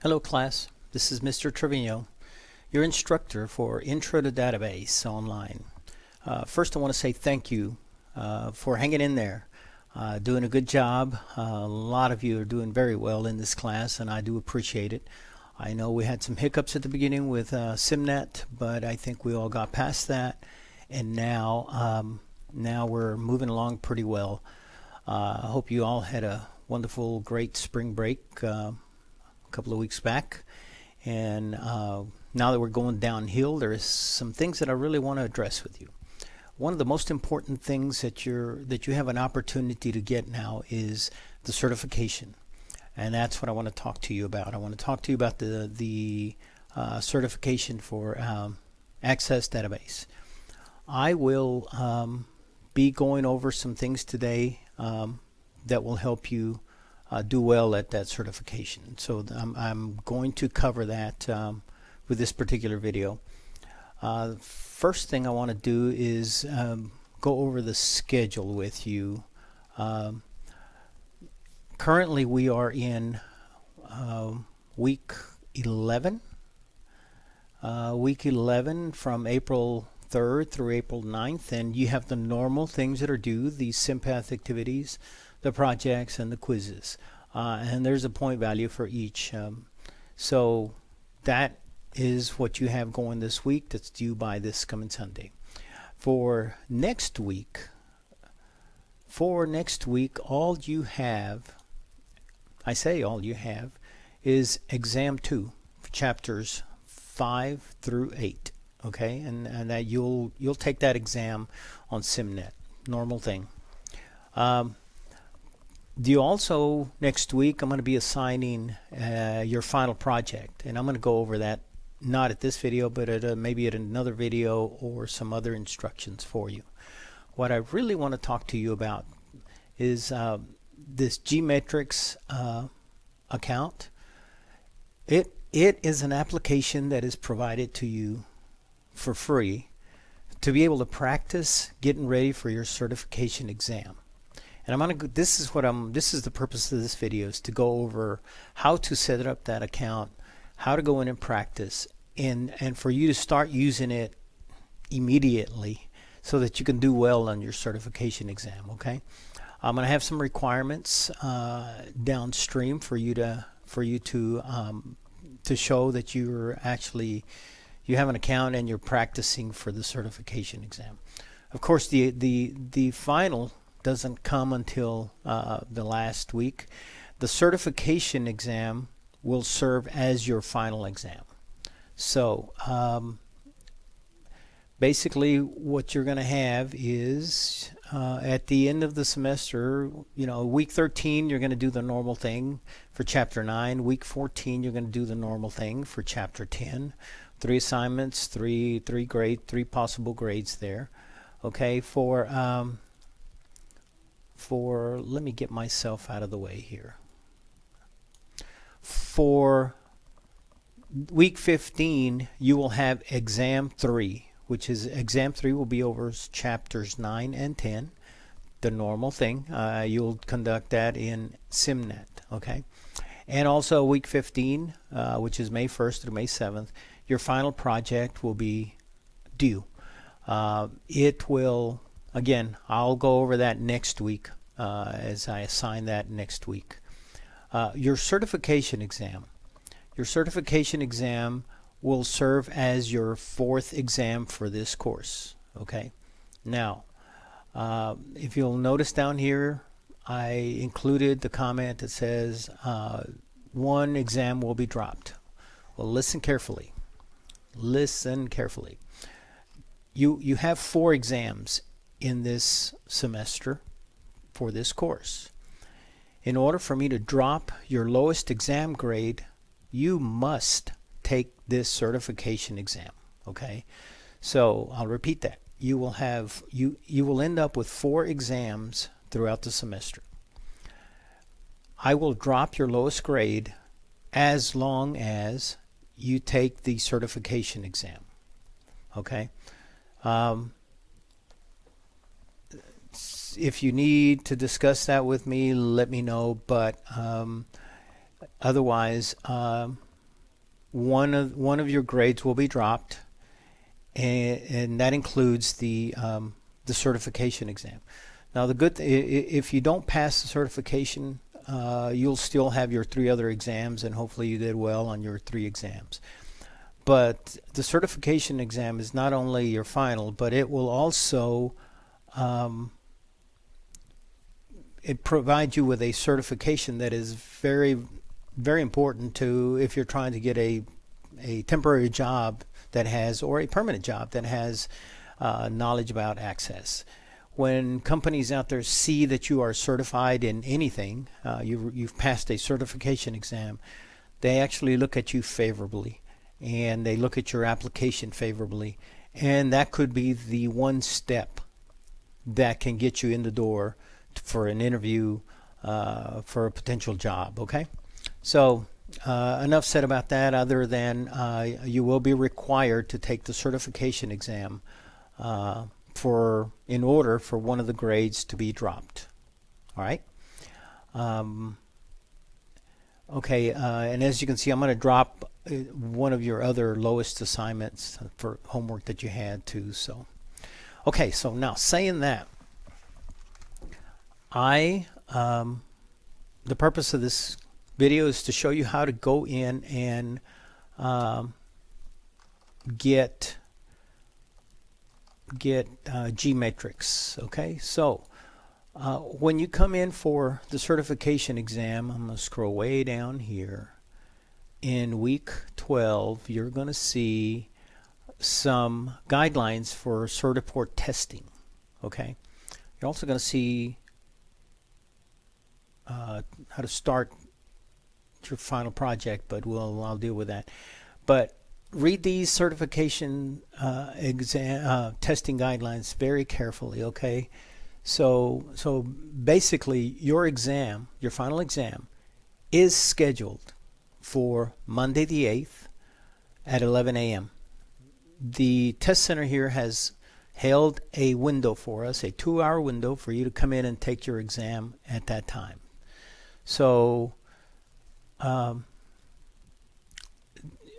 Hello class, this is Mr. Trevino, your instructor for Intro to Database Online. First I want to say thank you for hanging in there, doing a good job. A lot of you are doing very well in this class and I do appreciate it. I know we had some hiccups at the beginning with SimNet, but I think we all got past that, and now we're moving along pretty well. I hope you all had a wonderful, great spring break a couple of weeks back, and now that we're going downhill, there's some things that I really want to address with you. One of the most important things that you have an opportunity to get now is the certification, and that's what I want to talk to you about. I want to talk to you about the certification for Access Database. I will be going over some things today that will help you do well at that certification. So I'm going to cover that with this particular video. First thing I want to do is go over the schedule with you. Currently we are in week 11. Week 11 from April 3rd through April 9th, and you have the normal things that are due, the SimPath activities, the projects, and the quizzes, and there's a point value for each. So that is what you have going this week that's due by this coming Sunday. For next week, all you have, I say all you have, is exam 2 for chapters 5 through 8. Okay, and that you'll take that exam on SimNet, normal thing. You also, next week, I'm going to be assigning your final project, and I'm going to go over that not at this video, but at maybe at another video or some other instructions for you. What I really want to talk to you about is this GMetrix account. It is an application that is provided to you for free to be able to practice getting ready for your certification exam. And I'm going to this is the purpose of this video, is to go over how to set up that account, how to go in and practice, and for you to start using it immediately so that you can do well on your certification exam. Okay, I'm going to have some requirements downstream for you to show that you're actually you have an account and you're practicing for the certification exam. Of course, the final doesn't come until the last week. The certification exam will serve as your final exam. So basically what you're going to have is at the end of the semester, week 13 you're going to do the normal thing for chapter 9. Week 14 you're going to do the normal thing for chapter 10. 3 assignments, three possible grades there. Okay, for let me get myself out of the way here. For week 15 you will have exam 3, which is exam 3 will be over chapters 9 and 10, the normal thing. You'll conduct that in SimNet. Okay, and also week 15, which is May 1st through May 7th, your final project will be due. It will, again, I'll go over that next week as I assign that next week. Your certification exam will serve as your 4th exam for this course. Okay, now if you'll notice down here, I included the comment that says 1 exam will be dropped. Well, listen carefully. You have 4 exams in this semester for this course. In order for me to drop your lowest exam grade, you must take this certification exam. Okay, so I'll repeat that. You will end up with 4 exams throughout the semester. I will drop your lowest grade as long as you take the certification exam. Okay, if you need to discuss that with me, let me know, but otherwise one of your grades will be dropped, and that includes the certification exam. Now, if you don't pass the certification, you'll still have your 3 other exams, and hopefully you did well on your 3 exams. But the certification exam is not only your final, but it will also it provides you with a certification that is very, very important to if you're trying to get a temporary job that has, or a permanent job that has knowledge about access. When companies out there see that you are certified in anything, you've passed a certification exam, they actually look at you favorably, and they look at your application favorably, and that could be the one step that can get you in the door for an interview for a potential job. Okay, so enough said about that, other than you will be required to take the certification exam in order for one of the grades to be dropped. All right. Okay, and as you can see, I'm going to drop one of your other lowest assignments for homework that you had too. So, okay, so now saying that, the purpose of this video is to show you how to go in and get GMetrix. Okay, so when you come in for the certification exam, I'm going to scroll way down here. In week 12, you're going to see some guidelines for Certiport testing. Okay, you're also going to see how to start your final project, but I'll deal with that. But read these certification testing guidelines very carefully. Okay, so basically your exam, your final exam, is scheduled for Monday the 8th at 11 a.m. The test center here has held a window for us, a 2-hour window for you to come in and take your exam at that time. So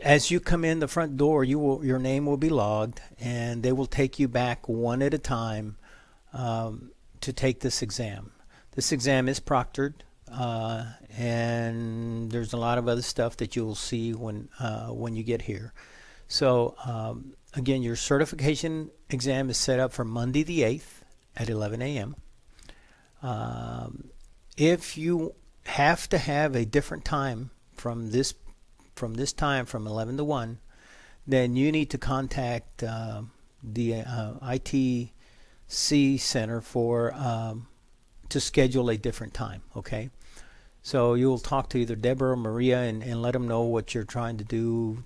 as you come in the front door, your name will be logged, and they will take you back one at a time to take this exam. This exam is proctored, and there's a lot of other stuff that you'll see when you get here. So again, your certification exam is set up for Monday the 8th at 11 a.m. If you have to have a different time from this time, from 11 to 1, then you need to contact the ITC center to schedule a different time. Okay, so you'll talk to either Deborah or Maria and let them know what you're trying to do.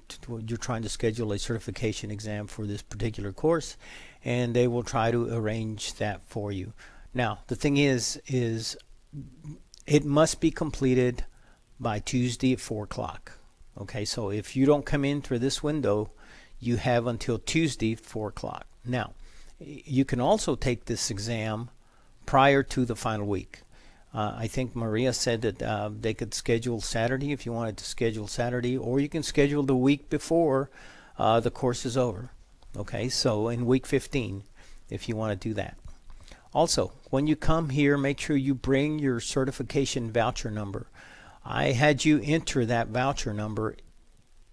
You're trying to schedule a certification exam for this particular course, and they will try to arrange that for you. Now, the thing is it must be completed by Tuesday at 4 o'clock. Okay, so if you don't come in through this window, you have until Tuesday at 4 o'clock. Now, you can also take this exam prior to the final week. I think Maria said that they could schedule Saturday if you wanted to schedule Saturday, or you can schedule the week before the course is over. Okay, so in week 15, if you want to do that. Also, when you come here, make sure you bring your certification voucher number. I had you enter that voucher number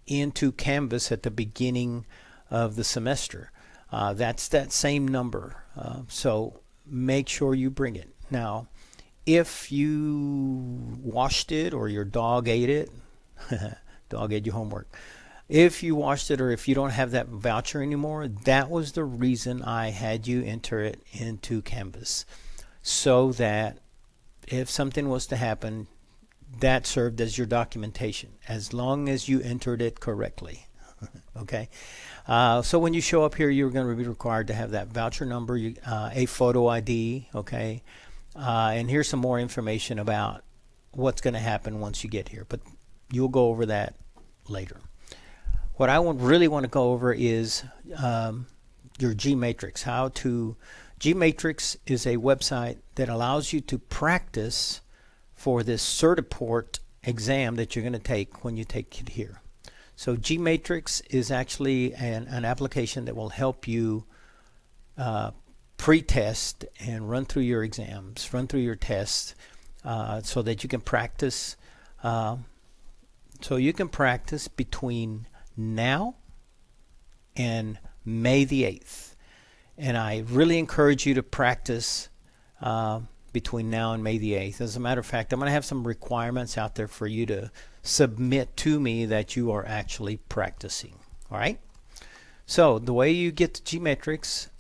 into Canvas at the beginning of the semester. That's that same number. So make sure you bring it. Now, if you washed it or your dog ate it, dog ate your homework. If you washed it, or if you don't have that voucher anymore, that was the reason I had you enter it into Canvas, so that if something was to happen, that served as your documentation, as long as you entered it correctly. Okay, so when you show up here, you're going to be required to have that voucher number, a photo ID. Okay, and here's some more information about what's going to happen once you get here, but you'll go over that later. What I really want to go over is your GMetrix. GMetrix is a website that allows you to practice for this Certiport exam that you're going to take when you take it here. So GMetrix is actually an application that will help you pre-test and run through your exams, run through your tests, so that you can practice. So you can practice between now and May the 8th. And I really encourage you to practice between now and May the 8th. As a matter of fact, I'm going to have some requirements out there for you to submit to me that you are actually practicing. All right? So the way you get to GMetrix,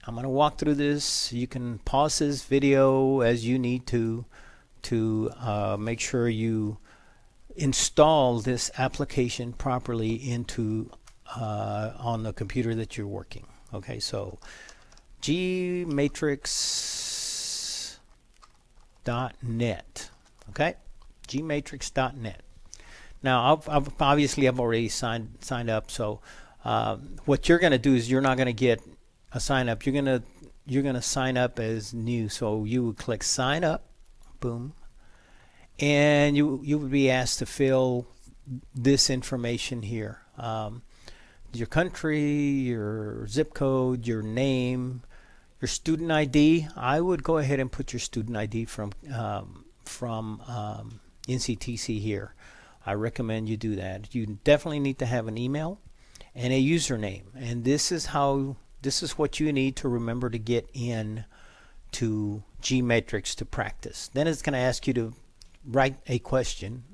I'm going to walk through this. You can pause this video as you need to make sure you install this application properly into on the computer that you're working. Okay, so GMetrix.net. Okay, GMetrix.net. Now, I've already signed up. So what you're going to do is you're not going to get a sign up. You're going to sign up as new. So you would click sign up. Boom. And you would be asked to fill this information here. Your country, your zip code, your name, your student ID. I would go ahead and put your student ID from NCTC here. I recommend you do that. You definitely need to have an email and a username. And this is what you need to remember to get in to GMetrix to practice. Then it's going to ask you to write a question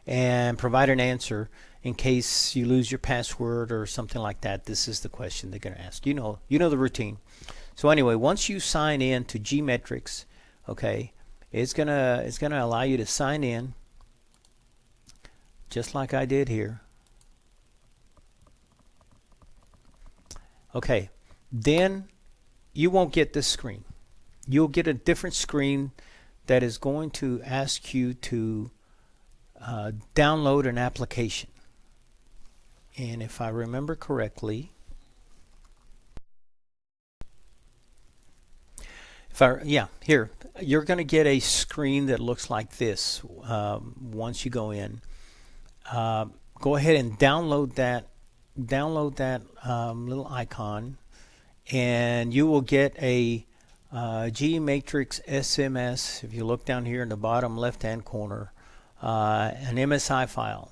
and provide an answer in case you lose your password or something like that. This is the question they're going to ask. You know the routine. So anyway, once you sign in to GMetrix, okay, it's gonna allow you to sign in just like I did here. Okay, then you won't get this screen. You'll get a different screen that is going to ask you to download an application. And if I remember correctly, here you're going to get a screen that looks like this once you go in. Go ahead and download that little icon, and you will get a GMetrix SMS. If you look down here in the bottom left hand corner, an MSI file.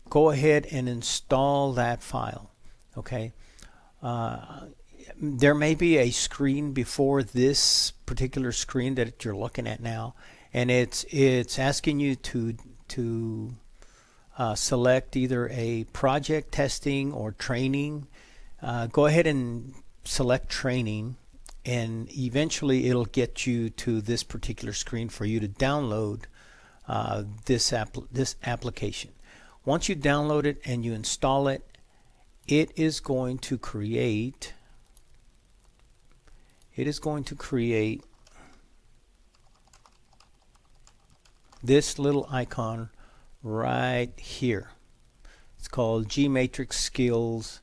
Go ahead and install that file. Okay, there may be a screen before this particular screen that you're looking at now, and it's asking you to select either a project, testing, or training. Go ahead and select training, and eventually it'll get you to this particular screen for you to download this application. Once you download it and you install it, it is going to create this little icon right here. It's called GMetrix Skills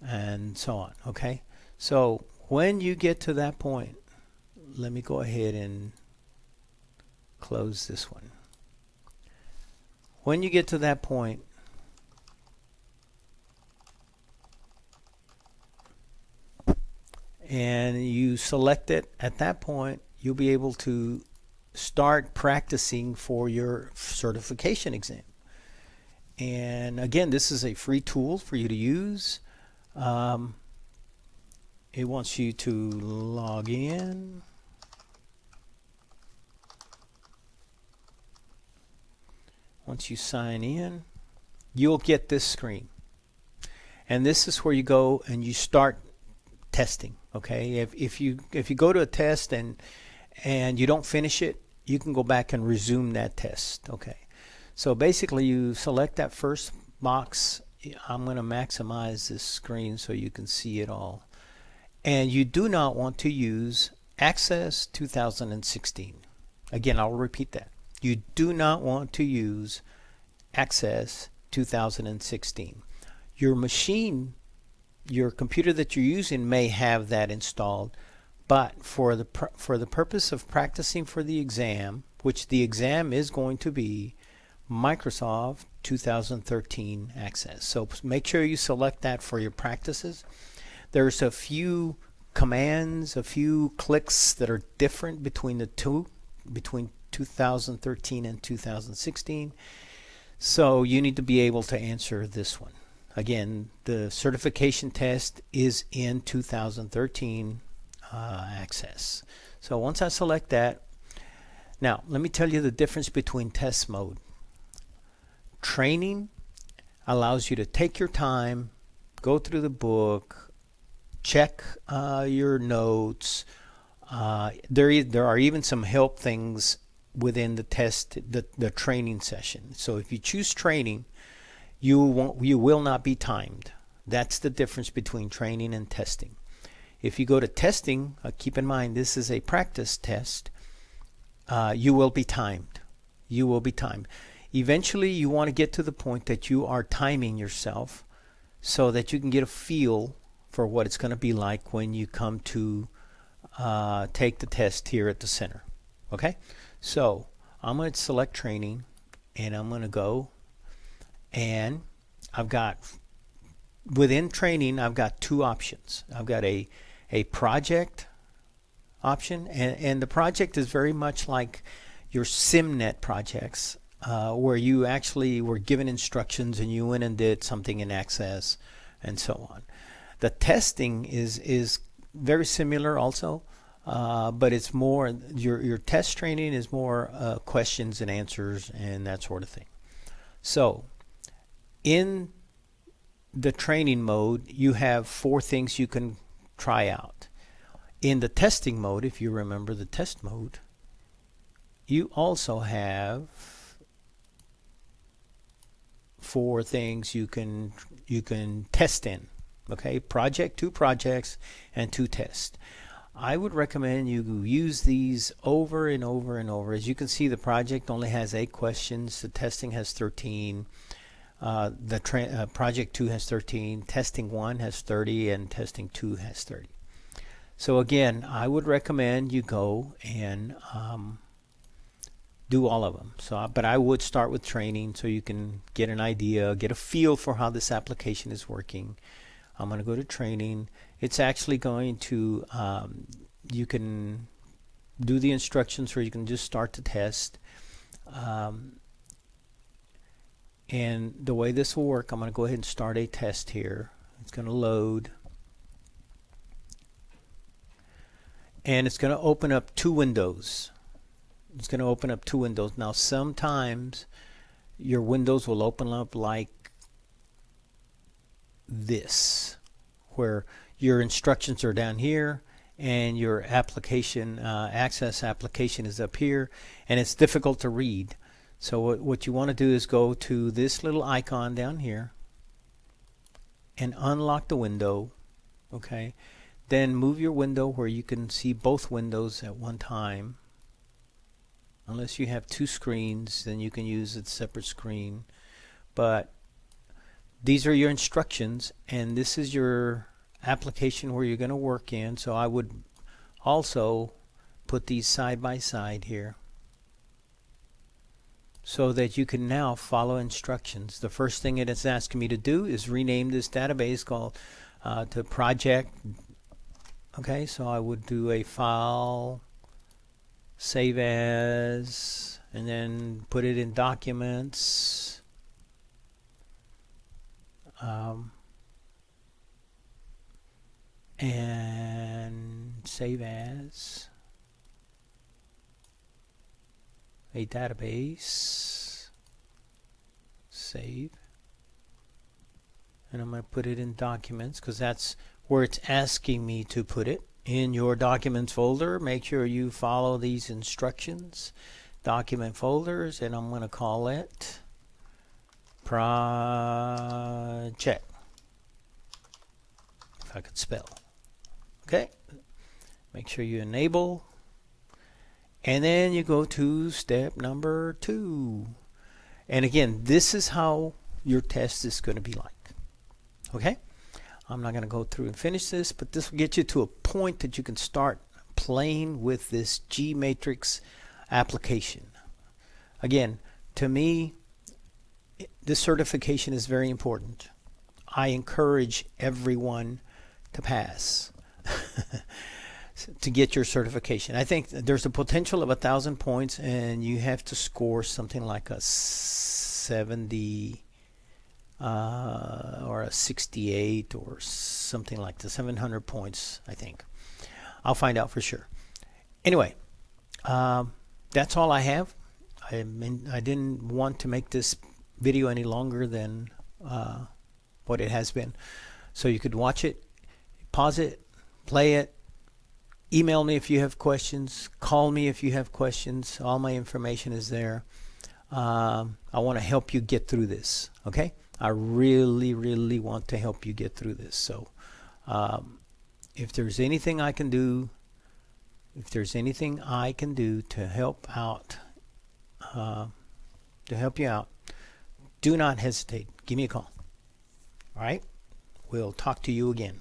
and so on. Okay, so when you get to that point, let me go ahead and close this one. When you get to that point, and you select it, at that point you'll be able to start practicing for your certification exam. And again, this is a free tool for you to use. It wants you to log in. Once you sign in, you'll get this screen. And this is where you go and you start testing. Okay, if you go to a test and you don't finish it, you can go back and resume that test. Okay, so basically you select that first box. I'm going to maximize this screen so you can see it all. And you do not want to use Access 2016. Again, I'll repeat that. You do not want to use Access 2016. Your machine, your computer that you're using may have that installed, but for the purpose of practicing for the exam, which the exam is going to be Microsoft 2013 Access. So make sure you select that for your practices. There's a few commands, a few clicks that are different between the two, between 2013 and 2016. So you need to be able to answer this one. Again, the certification test is in 2013 Access. So once I select that, now let me tell you the difference between test mode. Training allows you to take your time, go through the book, check your notes. There are even some help things within the test, the training session. So if you choose training, you will not be timed. That's the difference between training and testing. If you go to testing, keep in mind this is a practice test. You will be timed. You will be timed. Eventually, you want to get to the point that you are timing yourself so that you can get a feel for what it's going to be like when you come to take the test here at the center. Okay? So I'm going to select training, and I'm going to go, and I've got, within training, I've got two options. I've got a project option, and the project is very much like your SimNet projects, where you actually were given instructions and you went and did something in Access and so on. The testing is very similar also, but it's more, your test training is more questions and answers and that sort of thing. So in the training mode, you have 4 things you can try out. In the testing mode, if you remember the test mode, you also have 4 things you can test in. Okay, 2 projects and 2 tests. I would recommend you use these over and over and over. As you can see, the project only has 8 questions. The testing has 13. Project 2 has 13. Testing 1 has 30, and testing 2 has 30. So again, I would recommend you go and do all of them. But I would start with training so you can get an idea, get a feel for how this application is working. I'm going to go to training. It's actually going to, you can do the instructions or you can just start the test. And the way this will work, I'm going to go ahead and start a test here. It's going to load. And it's going to open up 2 windows. It's going to open up 2 windows. Now sometimes your windows will open up like this, where your instructions are down here and your application, Access application is up here, and it's difficult to read. So what you want to do is go to this little icon down here and unlock the window. Okay, then move your window where you can see both windows at one time. Unless you have 2 screens, then you can use a separate screen. But these are your instructions, and this is your application where you're going to work in. So I would also put these side by side here so that you can now follow instructions. The first thing it is asking me to do is rename this database called to project. Okay, so I would do a file, save as, and then put it in documents. And save as a database, save, and I'm going to put it in documents because that's where it's asking me to put it. In your documents folder, make sure you follow these instructions. Document folders, and I'm going to call it project, if I could spell. Okay, make sure you enable, and then you go to step number 2. And again, this is how your test is going to be like. Okay, I'm not going to go through and finish this, but this will get you to a point that you can start playing with this GMetrix application. Again, to me, this certification is very important. I encourage everyone to pass to get your certification. I think there's a potential of 1,000 points, and you have to score something like a 70 or a 68 or something like the 700 points, I think. I'll find out for sure. Anyway, that's all I have. I didn't want to make this video any longer than what it has been. So you could watch it, pause it, play it, email me if you have questions, call me if you have questions. All my information is there. I want to help you get through this, okay? I really, really want to help you get through this. So if there's anything I can do, to help out, you out, do not hesitate. Give me a call. All right? We'll talk to you again.